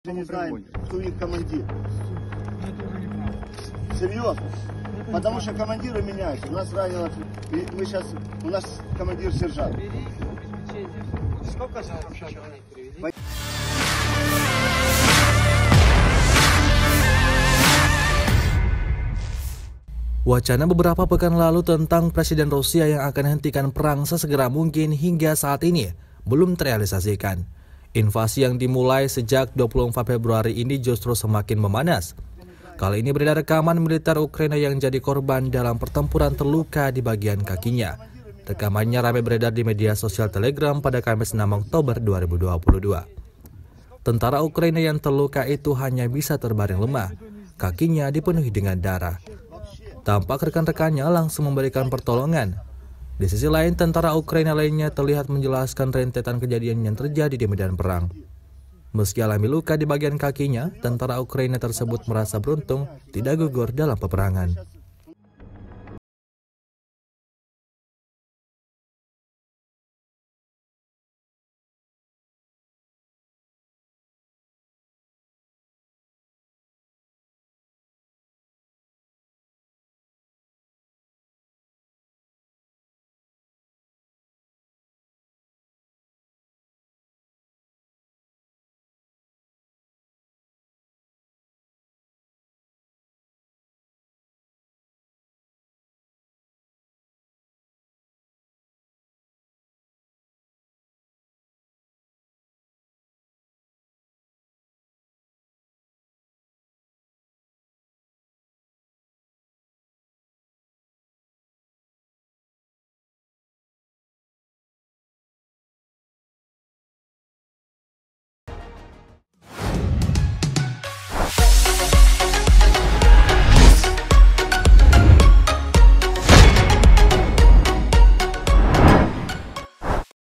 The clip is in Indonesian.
Не знаем, кто их командир. Серьезно? Потому что командиры меняются. У нас ранило, мы сейчас, у нас командир сержант. Сколько вообще человек привели? Wacana beberapa pekan lalu tentang Presiden Rusia yang akan hentikan perang sesegera mungkin hingga saat ini belum terrealisasikan. Invasi yang dimulai sejak 24 Februari ini justru semakin memanas. Kali ini beredar rekaman militer Ukraina yang jadi korban dalam pertempuran terluka di bagian kakinya. Rekamannya ramai beredar di media sosial Telegram pada Kamis 6 Oktober 2022. Tentara Ukraina yang terluka itu hanya bisa terbaring lemah, kakinya dipenuhi dengan darah. Tampak rekan-rekannya langsung memberikan pertolongan. Di sisi lain, tentara Ukraina lainnya terlihat menjelaskan rentetan kejadian yang terjadi di medan perang. Meski alami luka di bagian kakinya, tentara Ukraina tersebut merasa beruntung tidak gugur dalam peperangan.